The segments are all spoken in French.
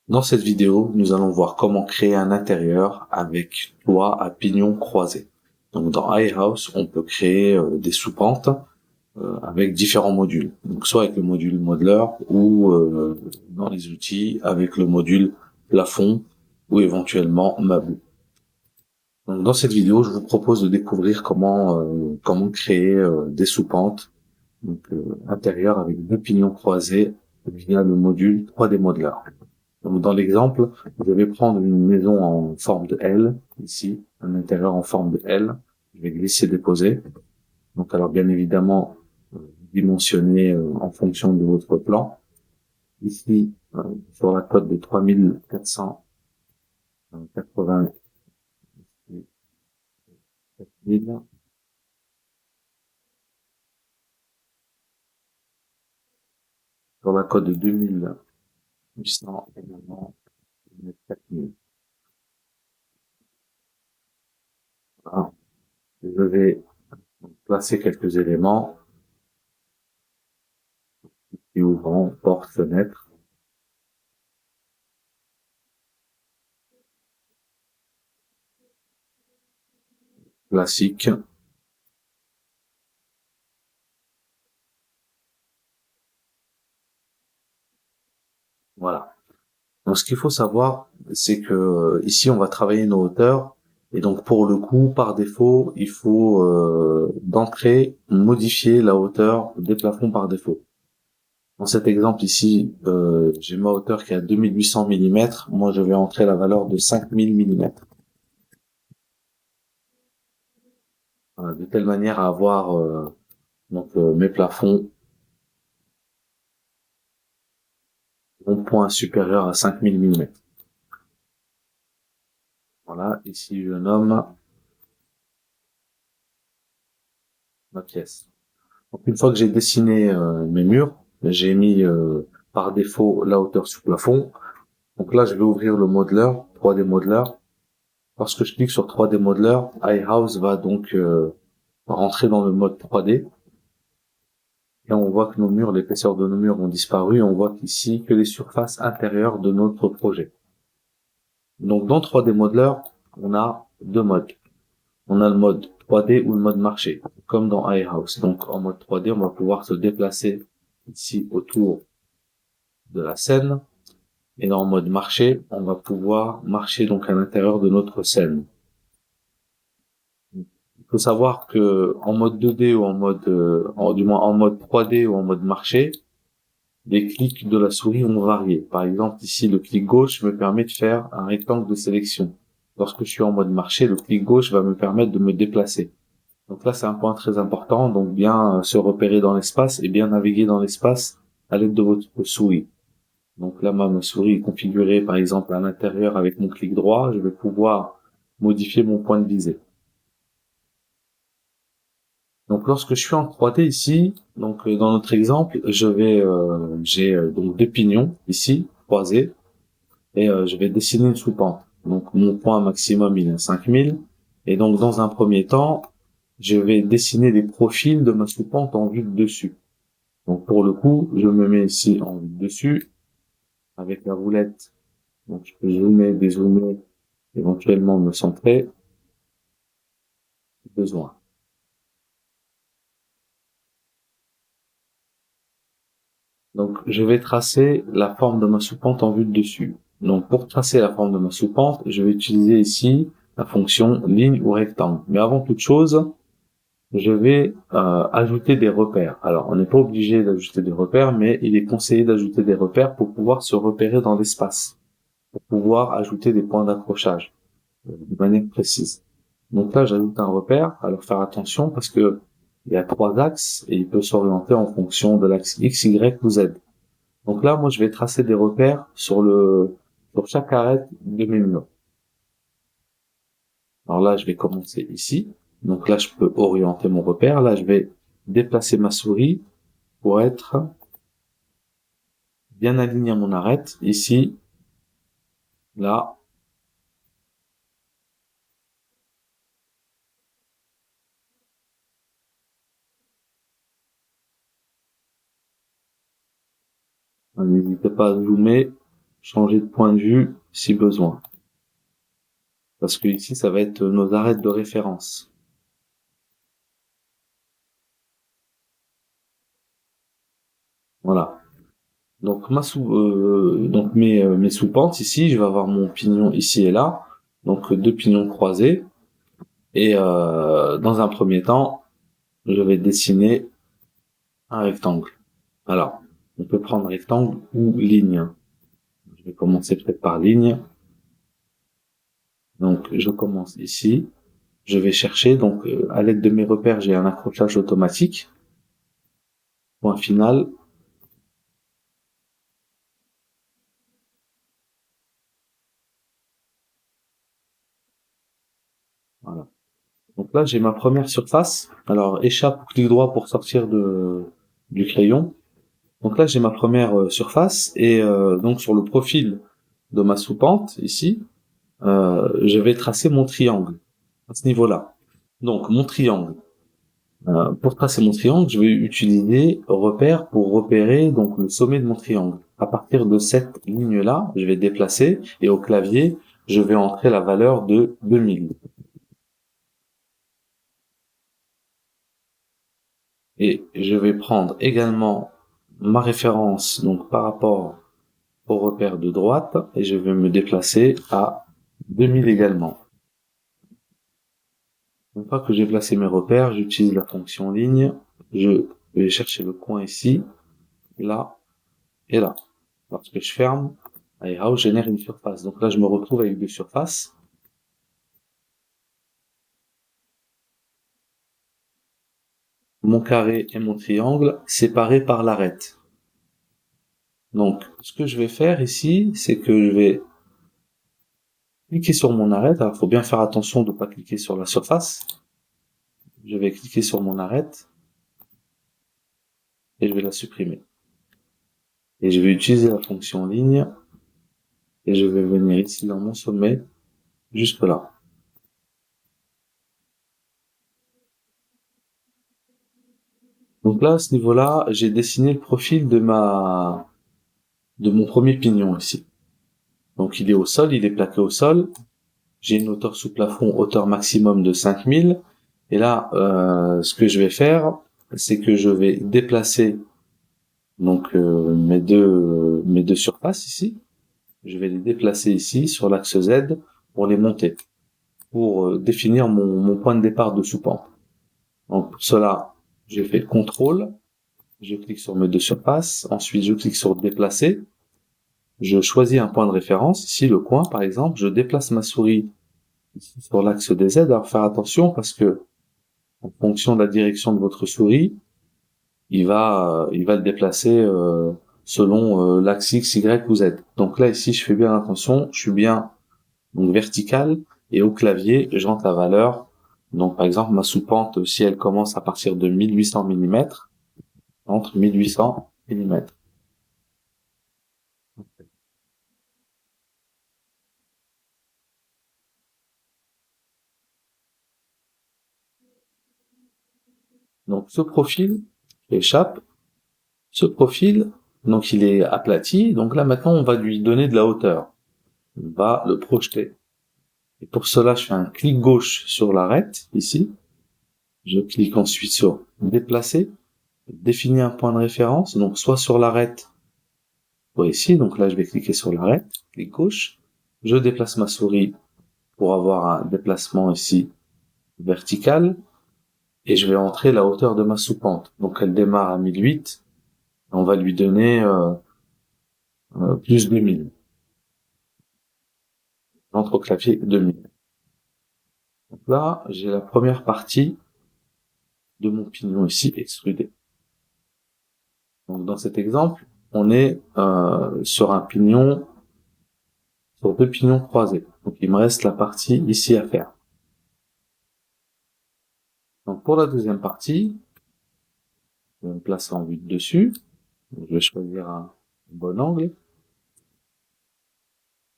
Dans cette vidéo, nous allons voir comment créer un intérieur avec toit à pignon croisé. Donc dans iHouse, on peut créer des soupentes avec différents modules. Donc soit avec le module Modeler ou dans les outils avec le module plafond ou éventuellement meuble. Donc dans cette vidéo, je vous propose de découvrir comment créer des soupentes intérieures avec deux pignons croisés via le module 3D Modeler. Donc dans l'exemple, je vais prendre une maison en forme de L, ici, un intérieur en forme de L. Je vais glisser déposer. Donc alors bien évidemment, dimensionner en fonction de votre plan. Ici, sur la cote de 3480 sur la cote de 2800 également, 4000. Voilà. Je vais placer quelques éléments, et ouvrant, porte, fenêtre, classique. Voilà. Donc, ce qu'il faut savoir, c'est que ici, on va travailler nos hauteurs. Et donc, pour le coup, par défaut, il faut d'entrée modifier la hauteur des plafonds par défaut. Dans cet exemple ici, j'ai ma hauteur qui est à 2800 mm. Moi, je vais entrer la valeur de 5000 mm. Voilà, de telle manière à avoir mes plafonds au point supérieur à 5000 mm. Voilà, ici, je nomme ma pièce. Donc, une fois que j'ai dessiné mes murs, j'ai mis par défaut la hauteur sur plafond. Donc là, je vais ouvrir le modeler, 3D Modeler. Lorsque je clique sur 3D Modeler, iHouse va donc rentrer dans le mode 3D. Et on voit que nos murs, l'épaisseur de nos murs ont disparu. On voit qu'ici que les surfaces intérieures de notre projet. Donc dans 3D Modeler, on a deux modes. On a le mode 3D ou le mode marché, comme dans iHouse. Donc en mode 3D, on va pouvoir se déplacer ici autour de la scène. Et en mode marché, on va pouvoir marcher donc à l'intérieur de notre scène. Il faut savoir que en mode 2D ou du moins en mode 3D ou en mode marché, les clics de la souris vont varier. Par exemple, ici, le clic gauche me permet de faire un rectangle de sélection. Lorsque je suis en mode marché, le clic gauche va me permettre de me déplacer. Donc là, c'est un point très important. Donc bien se repérer dans l'espace et bien naviguer dans l'espace à l'aide de votre souris. Donc là, ma souris est configurée, par exemple, à l'intérieur avec mon clic droit. Je vais pouvoir modifier mon point de visée. Donc lorsque je suis en 3D ici, donc dans notre exemple, j'ai donc deux pignons ici croisés et je vais dessiner une sous-pente. Donc mon point maximum il est à 5000 et donc dans un premier temps, je vais dessiner des profils de ma sous-pente en vue de dessus. Donc pour le coup, je me mets ici en vue de dessus avec la roulette. Donc je peux zoomer, dézoomer, éventuellement me centrer, si besoin. Donc, je vais tracer la forme de ma sous-pente en vue de dessus. Donc, pour tracer la forme de ma sous-pente, je vais utiliser ici la fonction ligne ou rectangle. Mais avant toute chose, je vais ajouter des repères. Alors, on n'est pas obligé d'ajouter des repères, mais il est conseillé d'ajouter des repères pour pouvoir se repérer dans l'espace, pour pouvoir ajouter des points d'accrochage de manière précise. Donc là, j'ajoute un repère. Alors, faire attention parce que il y a trois axes et il peut s'orienter en fonction de l'axe X, Y ou Z. Donc là, moi, je vais tracer des repères sur chaque arête de mes murs. Alors là, je vais commencer ici. Donc là, je peux orienter mon repère. Là, je vais déplacer ma souris pour être bien aligné à mon arête. Ici, là. N'hésitez pas à zoomer. changer de point de vue si besoin. Parce que ici, ça va être nos arêtes de référence. Voilà. Donc donc mes sous-pentes ici, je vais avoir mon pignon ici et là, donc deux pignons croisés. Et dans un premier temps, je vais dessiner un rectangle. Alors, on peut prendre rectangle ou ligne. Je vais commencer peut-être par ligne. Donc, je commence ici. Je vais chercher, donc à l'aide de mes repères, j'ai un accrochage automatique. Point final. Voilà. Donc là, j'ai ma première surface. Alors, échappe ou clic droit pour sortir du crayon. Donc là, j'ai ma première surface et donc sur le profil de ma sous-pente ici, je vais tracer mon triangle à ce niveau-là. Donc mon triangle. Pour tracer mon triangle, je vais utiliser repère pour repérer donc le sommet de mon triangle. À partir de cette ligne-là, je vais déplacer et au clavier, je vais entrer la valeur de 2000. Et je vais prendre également ma référence donc par rapport au repère de droite et je vais me déplacer à 2000 également. Une fois que j'ai placé mes repères, j'utilise la fonction ligne. Je vais chercher le coin ici, là et là. Lorsque je ferme, Ihouse génère une surface. Donc là, je me retrouve avec deux surfaces. Mon carré et mon triangle séparés par l'arête. Donc, ce que je vais faire ici, c'est que je vais cliquer sur mon arête. Alors, il faut bien faire attention de ne pas cliquer sur la surface. Je vais cliquer sur mon arête et je vais la supprimer. Et je vais utiliser la fonction ligne et je vais venir ici dans mon sommet jusque là. Donc là, à ce niveau-là, j'ai dessiné le profil de mon premier pignon ici. Donc il est au sol, il est plaqué au sol. J'ai une hauteur sous plafond, hauteur maximum de 5000. Et là, ce que je vais faire, c'est que je vais déplacer donc mes deux surfaces ici. Je vais les déplacer ici sur l'axe Z pour les monter, pour définir mon point de départ de sous-pente. Donc pour cela, je fais CTRL, je clique sur mes deux surfaces, ensuite je clique sur déplacer, je choisis un point de référence, ici le coin par exemple, je déplace ma souris ici sur l'axe des Z. Alors faire attention parce que en fonction de la direction de votre souris, il va le déplacer selon l'axe X, Y ou Z. Donc là ici je fais bien attention, je suis bien donc vertical et au clavier j'entre la valeur. Donc par exemple ma sous-pente, si elle commence à partir de 1800 mm, entre 1800 mm. Donc ce profil échappe, ce profil, donc il est aplati, donc là maintenant on va lui donner de la hauteur. On va le projeter. Et pour cela, je fais un clic gauche sur l'arête, ici. Je clique ensuite sur déplacer, définir un point de référence, donc soit sur l'arête, soit ici, donc là je vais cliquer sur l'arête, clic gauche. Je déplace ma souris pour avoir un déplacement ici vertical, et je vais entrer la hauteur de ma sous-pente. Donc elle démarre à 1008, on va lui donner plus 2000. J'entre au clavier 2000. Donc là, j'ai la première partie de mon pignon ici extrudé. Donc dans cet exemple, on est sur un pignon, sur deux pignons croisés. Donc il me reste la partie ici à faire. Donc pour la deuxième partie, je vais me placer en vue de dessus. Je vais choisir un bon angle.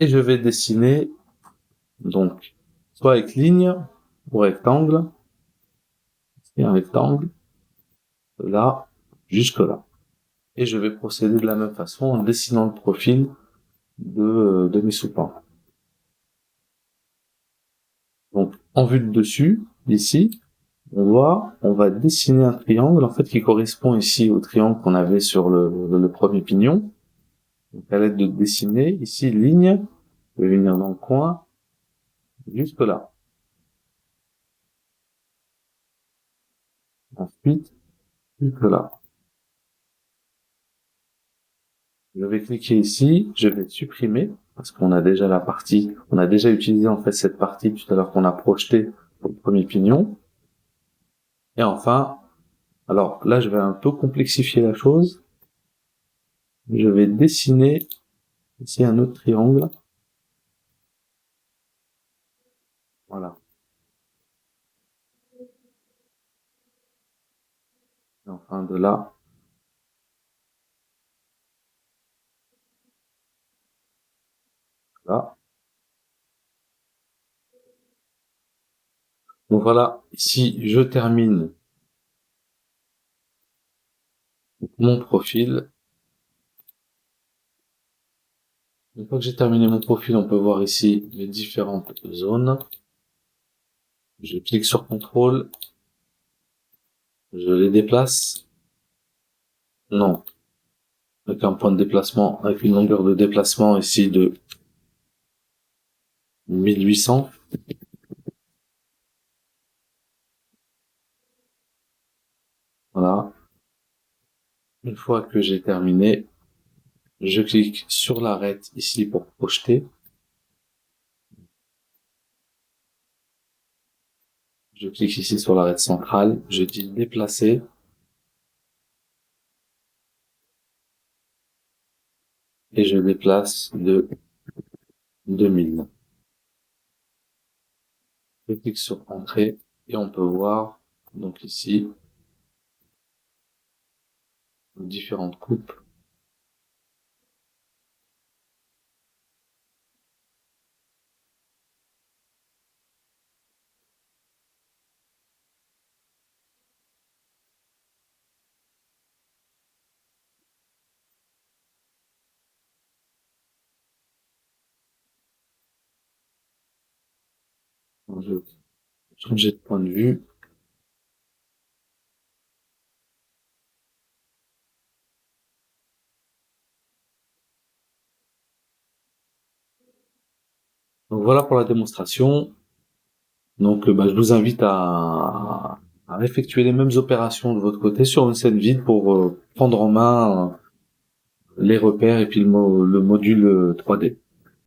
Et je vais dessiner, donc, soit avec ligne ou rectangle. Et un rectangle, là, jusque là. Et je vais procéder de la même façon en dessinant le profil de mes soupapes. Donc, en vue de dessus, ici, on va dessiner un triangle, en fait, qui correspond ici au triangle qu'on avait sur le premier pignon. Donc, à l'aide de dessiner, ici, ligne, je vais venir dans le coin, jusque là. Ensuite, jusque là. Je vais cliquer ici, je vais supprimer, parce qu'on a déjà la partie, on a déjà utilisé, en fait, cette partie tout à l'heure qu'on a projetée pour le premier pignon. Et enfin, alors là, je vais un peu complexifier la chose. Je vais dessiner ici un autre triangle. Voilà. Et enfin, de là, là. Donc voilà, ici, je termine mon profil. Une fois que j'ai terminé mon profil, on peut voir ici les différentes zones. Je clique sur CTRL, je les déplace. Non, avec un point de déplacement, avec une longueur de déplacement ici de 1800. Voilà. Une fois que j'ai terminé, je clique sur l'arête ici pour projeter. Je clique ici sur l'arête centrale, je dis déplacer. Et je déplace de 2000. Je clique sur Entrée et on peut voir donc ici différentes coupes. Je vais changer de point de vue. Donc voilà pour la démonstration. Donc je vous invite à effectuer les mêmes opérations de votre côté sur une scène vide pour prendre en main les repères et puis le module 3D.